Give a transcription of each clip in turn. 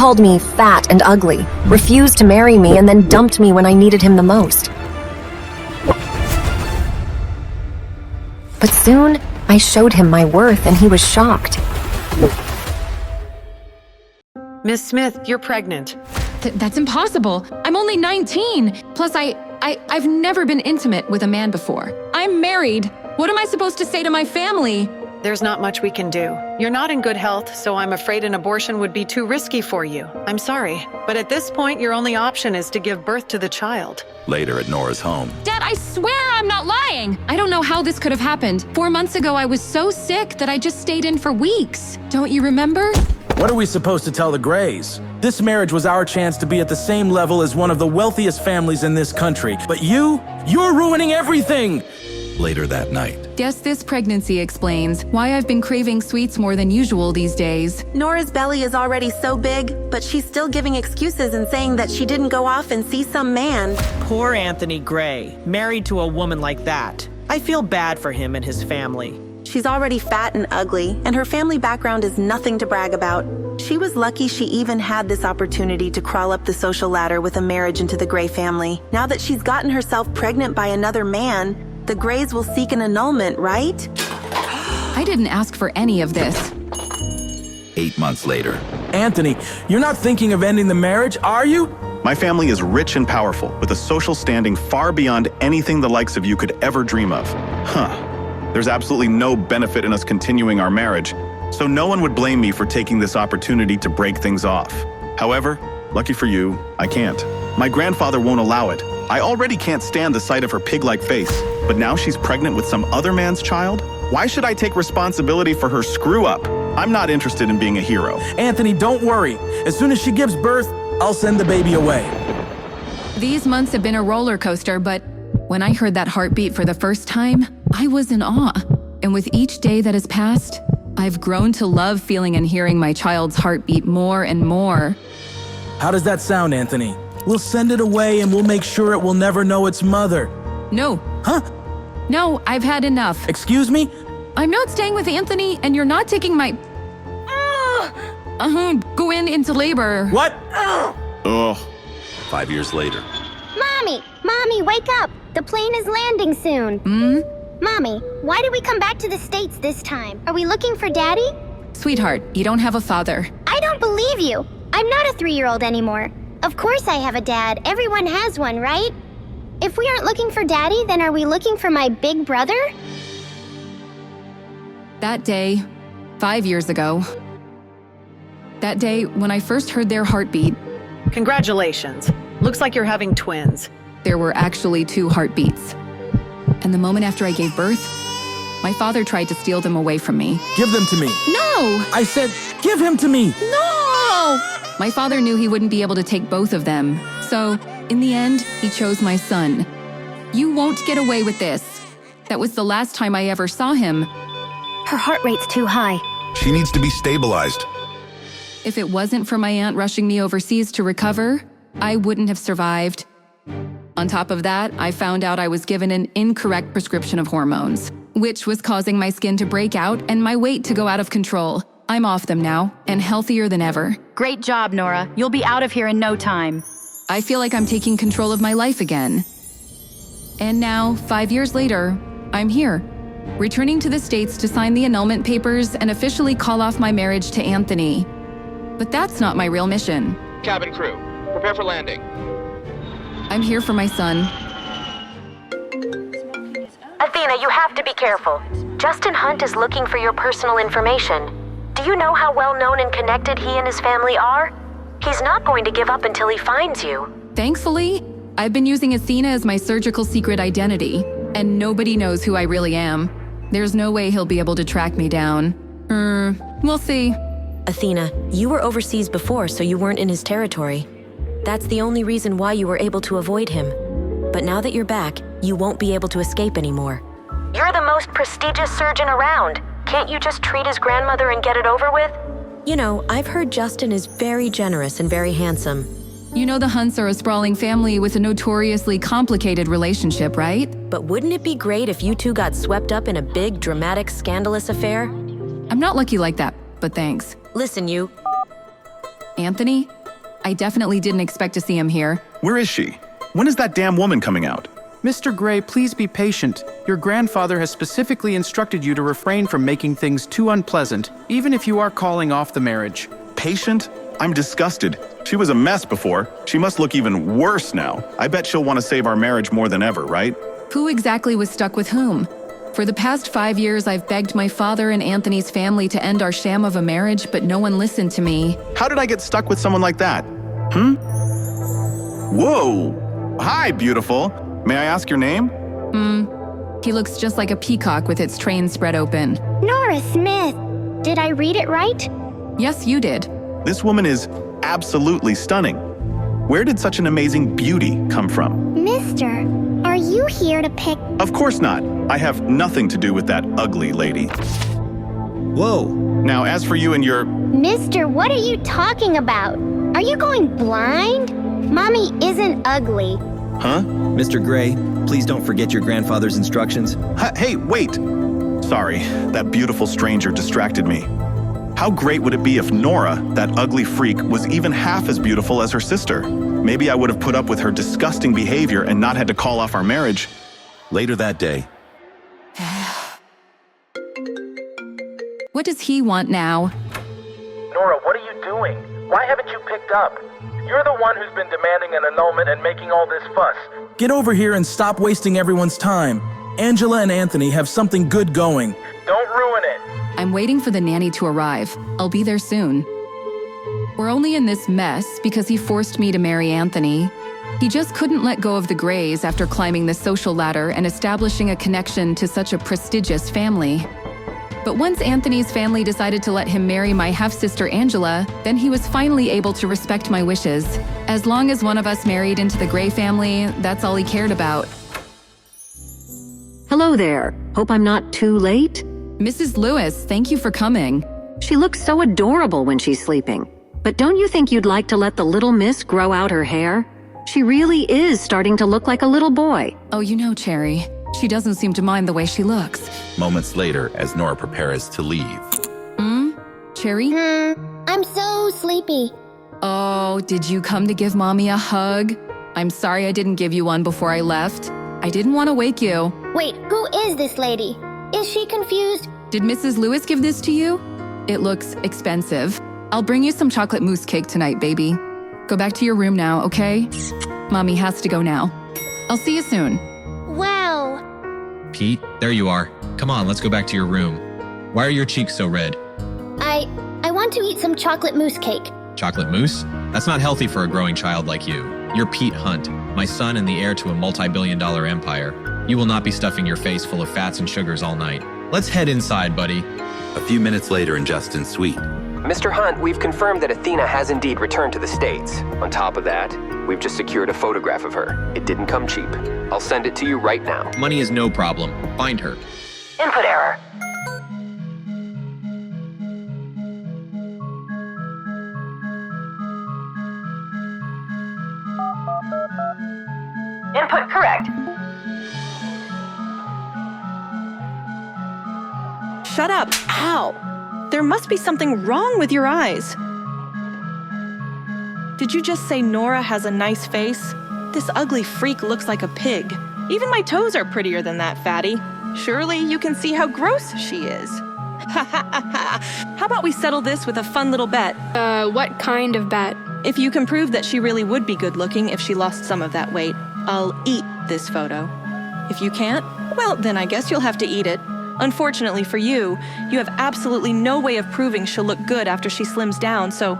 called me fat and ugly, refused to marry me, and then dumped me when I needed him the most. But soon, I showed him my worth and he was shocked. Miss Smith, you're pregnant. That's impossible. I'm only 19. Plus, I've never been intimate with a man before. I'm married. What am I supposed to say to my family? There's not much we can do. You're not in good health, so I'm afraid an abortion would be too risky for you. I'm sorry, but at this point, your only option is to give birth to the child. Later at Nora's home. Dad, I swear I'm not lying. I don't know how this could have happened. 4 months ago, I was so sick that I just stayed in for weeks. Don't you remember? What are we supposed to tell the Grays? This marriage was our chance to be at the same level as one of the wealthiest families in this country. But you're ruining everything! Later that night. Guess this pregnancy explains why I've been craving sweets more than usual these days. Nora's belly is already so big, but she's still giving excuses and saying that she didn't go off and see some man. Poor Anthony Gray, married to a woman like that. I feel bad for him and his family. She's already fat and ugly, and her family background is nothing to brag about. She was lucky she even had this opportunity to crawl up the social ladder with a marriage into the Gray family. Now that she's gotten herself pregnant by another man, the Grays will seek an annulment, right? I didn't ask for any of this. 8 months later. Anthony, you're not thinking of ending the marriage, are you? My family is rich and powerful, with a social standing far beyond anything the likes of you could ever dream of. There's absolutely no benefit in us continuing our marriage, so no one would blame me for taking this opportunity to break things off. However, lucky for you, I can't. My grandfather won't allow it. I already can't stand the sight of her pig-like face, but now she's pregnant with some other man's child? Why should I take responsibility for her screw-up? I'm not interested in being a hero. Anthony, don't worry. As soon as she gives birth, I'll send the baby away. These months have been a roller coaster, but when I heard that heartbeat for the first time, I was in awe. And with each day that has passed, I've grown to love feeling and hearing my child's heartbeat more and more. How does that sound, Anthony? We'll send it away and we'll make sure it will never know its mother. No. Huh? No, I've had enough. Excuse me? I'm not staying with Anthony, and you're not taking my... go into labor. What? Ugh. 5 years later. Mommy, wake up! The plane is landing soon. Mommy, why did we come back to the States this time? Are we looking for Daddy? Sweetheart, you don't have a father. I don't believe you. I'm not a 3-year-old anymore. Of course I have a dad. Everyone has one, right? If we aren't looking for Daddy, then are we looking for my big brother? That day, 5 years ago, that day when I first heard their heartbeat, Congratulations. Looks like you're having twins. there were actually 2 heartbeats. And the moment after I gave birth, my father tried to steal them away from me. Give them to me. No! I said, give him to me. No! My father knew he wouldn't be able to take both of them. So, in the end, he chose my son. You won't get away with this. That was the last time I ever saw him. Her heart rate's too high. She needs to be stabilized. If it wasn't for my aunt rushing me overseas to recover, I wouldn't have survived. On top of that, I found out I was given an incorrect prescription of hormones, which was causing my skin to break out and my weight to go out of control. I'm off them now, and healthier than ever. Great job, Nora. You'll be out of here in no time. I feel like I'm taking control of my life again. And now, 5 years later, I'm here, returning to the States to sign the annulment papers and officially call off my marriage to Anthony. But that's not my real mission. Cabin crew, prepare for landing. I'm here for my son. Athena, you have to be careful. Justin Hunt is looking for your personal information. Do you know how well known and connected he and his family are? He's not going to give up until he finds you. Thankfully, I've been using Athena as my surgical secret identity, and nobody knows who I really am. There's no way he'll be able to track me down. We'll see. Athena, you were overseas before, so you weren't in his territory. That's the only reason why you were able to avoid him. But now that you're back, you won't be able to escape anymore. You're the most prestigious surgeon around. Can't you just treat his grandmother and get it over with? You know, I've heard Justin is very generous and very handsome. You know the Hunts are a sprawling family with a notoriously complicated relationship, right? But wouldn't it be great if you two got swept up in a big, dramatic, scandalous affair? I'm not lucky like that, but thanks. Listen, you. Anthony? I definitely didn't expect to see him here. Where is she? When is that damn woman coming out? Mr. Gray, please be patient. Your grandfather has specifically instructed you to refrain from making things too unpleasant, even if you are calling off the marriage. Patient? I'm disgusted. She was a mess before. She must look even worse now. I bet she'll want to save our marriage more than ever, right? Who exactly was stuck with whom? For the past 5 years, I've begged my father and Anthony's family to end our sham of a marriage, but no one listened to me. How did I get stuck with someone like that? Whoa! Hi, beautiful. May I ask your name? He looks just like a peacock with its train spread open. Nora Smith. Did I read it right? Yes, you did. This woman is absolutely stunning. Where did such an amazing beauty come from? Mister, are you here to pick? Of course not. I have nothing to do with that ugly lady. Whoa. Now, as for you and your... Mister, what are you talking about? Are you going blind? Mommy isn't ugly. Huh? Mr. Gray, please don't forget your grandfather's instructions. Hey, wait! Sorry, that beautiful stranger distracted me. How great would it be if Nora, that ugly freak, was even half as beautiful as her sister? Maybe I would have put up with her disgusting behavior and not had to call off our marriage. Later that day, What does he want now? Nora, what are you doing? Why haven't you picked up? You're the one who's been demanding an annulment and making all this fuss. Get over here and stop wasting everyone's time. Angela and Anthony have something good going. Don't ruin it. I'm waiting for the nanny to arrive. I'll be there soon. We're only in this mess because he forced me to marry Anthony. He just couldn't let go of the Grays after climbing the social ladder and establishing a connection to such a prestigious family. But once Anthony's family decided to let him marry my half-sister Angela, then he was finally able to respect my wishes. As long as one of us married into the Gray family, that's all he cared about. Hello there. Hope I'm not too late. Mrs. Lewis, thank you for coming. She looks so adorable when she's sleeping. But don't you think you'd like to let the little miss grow out her hair? She really is starting to look like a little boy. Oh, you know, Cherry, she doesn't seem to mind the way she looks. moments later, as Nora prepares to leave. Cherry? I'm so sleepy. Oh, did you come to give Mommy a hug? I'm sorry I didn't give you one before I left. I didn't want to wake you. Wait, who is this lady? Is she confused? Did Mrs. Lewis give this to you? It looks expensive. I'll bring you some chocolate mousse cake tonight, baby. Go back to your room now, okay? Mommy has to go now. I'll see you soon. Wow. Pete, there you are. Come on, let's go back to your room. Why are your cheeks so red? I want to eat some chocolate mousse cake. Chocolate mousse? That's not healthy for a growing child like you. You're Pete Hunt, my son and the heir to a multi-billion-dollar empire. You will not be stuffing your face full of fats and sugars all night. Let's head inside, buddy. A few minutes later in Justin's suite. Mr. Hunt, we've confirmed that Athena has indeed returned to the States. On top of that, we've just secured a photograph of her. It didn't come cheap. I'll send it to you right now. Money is no problem. Find her. Input error. Input correct. Shut up. Ow. There must be something wrong with your eyes. Did you just say Nora has a nice face? This ugly freak looks like a pig. Even my toes are prettier than that, fatty. Surely you can see how gross she is. Ha ha ha. How about we settle this with a fun little bet? What kind of bet? If you can prove that she really would be good looking if she lost some of that weight, I'll eat this photo. If you can't, well, then I guess you'll have to eat it. Unfortunately for you, you have absolutely no way of proving she'll look good after she slims down, so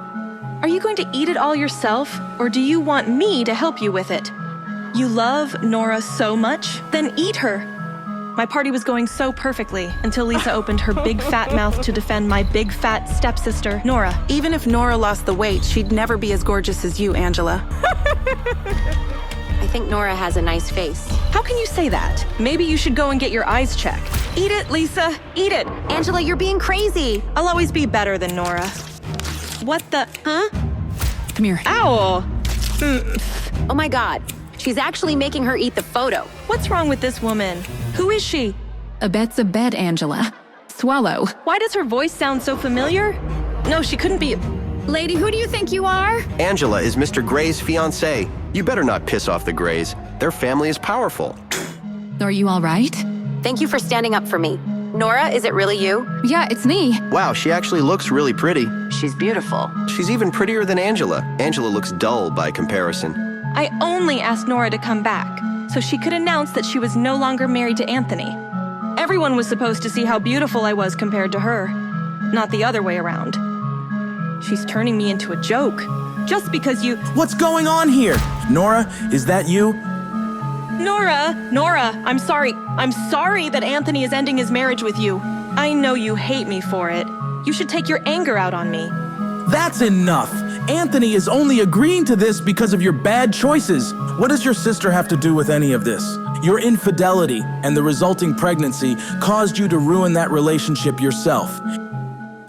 are you going to eat it all yourself, or do you want me to help you with it? You love Nora so much? Then eat her. My party was going so perfectly until Lisa opened her big fat mouth to defend my big fat stepsister, Nora. Even if Nora lost the weight, she'd never be as gorgeous as you, Angela. I think Nora has a nice face. How can you say that? Maybe you should go and get your eyes checked. Eat it, Lisa. Eat it. Angela, you're being crazy. I'll always be better than Nora. What the? Huh? Come here. Ow! Oh my God. She's actually making her eat the photo. What's wrong with this woman? Who is she? A bet's a bet, Angela. Swallow. Why does her voice sound so familiar? No, she couldn't be. Lady, who do you think you are? Angela is Mr. Gray's fiancée. You better not piss off the Grays. Their family is powerful. Are you all right? Thank you for standing up for me. Nora, is it really you? Yeah, it's me. Wow, she actually looks really pretty. She's beautiful. She's even prettier than Angela. Angela looks dull by comparison. I only asked Nora to come back so she could announce that she was no longer married to Anthony. Everyone was supposed to see how beautiful I was compared to her, not the other way around. She's turning me into a joke, just because you— What's going on here? Nora, is that you? Nora, I'm sorry. I'm sorry that Anthony is ending his marriage with you. I know you hate me for it. You should take your anger out on me. That's enough. Anthony is only agreeing to this because of your bad choices. What does your sister have to do with any of this? Your infidelity and the resulting pregnancy caused you to ruin that relationship yourself.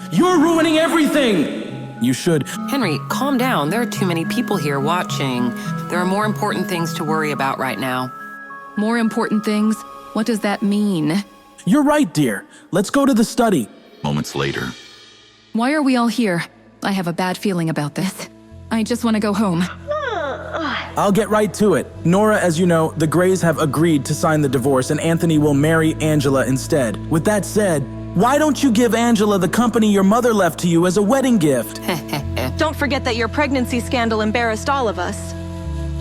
You're ruining everything! You should— Henry, calm down. There are too many people here watching. There are more important things to worry about right now. More important things? What does that mean? You're right, dear. Let's go to the study. Moments later. Why are we all here? I have a bad feeling about this. I just want to go home. I'll get right to it. Nora, as you know, the Grays have agreed to sign the divorce and Anthony will marry Angela instead. With that said, why don't you give Angela the company your mother left to you as a wedding gift? Don't forget that your pregnancy scandal embarrassed all of us.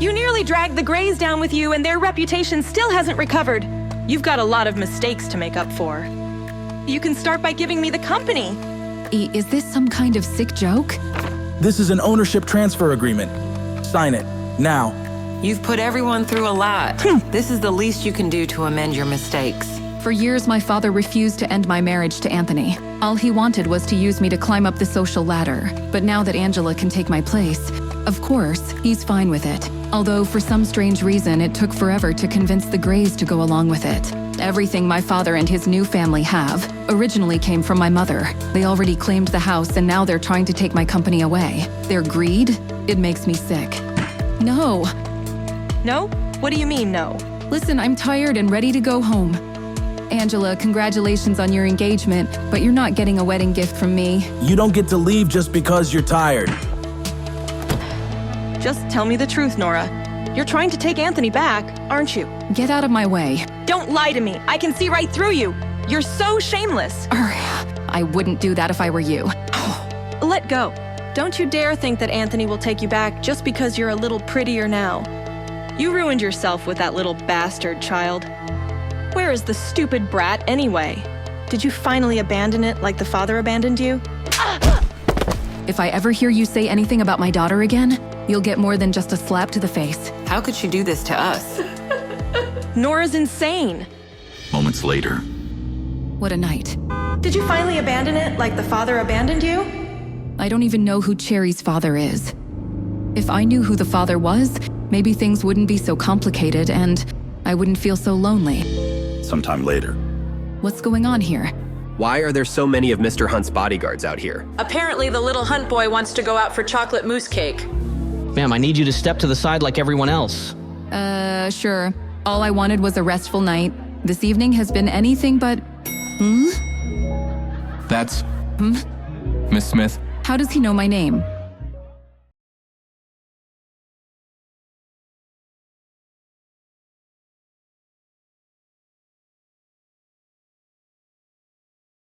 You nearly dragged the Grays down with you and their reputation still hasn't recovered. You've got a lot of mistakes to make up for. You can start by giving me the company. Is this some kind of sick joke? This is an ownership transfer agreement. Sign it, now. You've put everyone through a lot. This is the least you can do to amend your mistakes. For years, my father refused to end my marriage to Anthony. All he wanted was to use me to climb up the social ladder. But now that Angela can take my place, of course, he's fine with it. Although for some strange reason, it took forever to convince the Grays to go along with it. Everything my father and his new family have originally came from my mother. They already claimed the house and now they're trying to take my company away. Their greed? It makes me sick. No. No? What do you mean, no? Listen, I'm tired and ready to go home. Angela, congratulations on your engagement, but you're not getting a wedding gift from me. You don't get to leave just because you're tired. Just tell me the truth, Nora. You're trying to take Anthony back, aren't you? Get out of my way. Don't lie to me. I can see right through you. You're so shameless. I wouldn't do that if I were you. Let go. Don't you dare think that Anthony will take you back just because you're a little prettier now. You ruined yourself with that little bastard, child. Where is the stupid brat anyway? Did you finally abandon it like the father abandoned you? If I ever hear you say anything about my daughter again, you'll get more than just a slap to the face. How could she do this to us? Nora's insane. Moments later. What a night. Did you finally abandon it like the father abandoned you? I don't even know who Cherry's father is. If I knew who the father was, maybe things wouldn't be so complicated and I wouldn't feel so lonely. Sometime later. What's going on here? Why are there so many of Mr. Hunt's bodyguards out here? Apparently the little Hunt boy wants to go out for chocolate mousse cake. Ma'am, I need you to step to the side like everyone else. Sure. All I wanted was a restful night. This evening has been anything but... That's... Miss Smith. How does he know my name?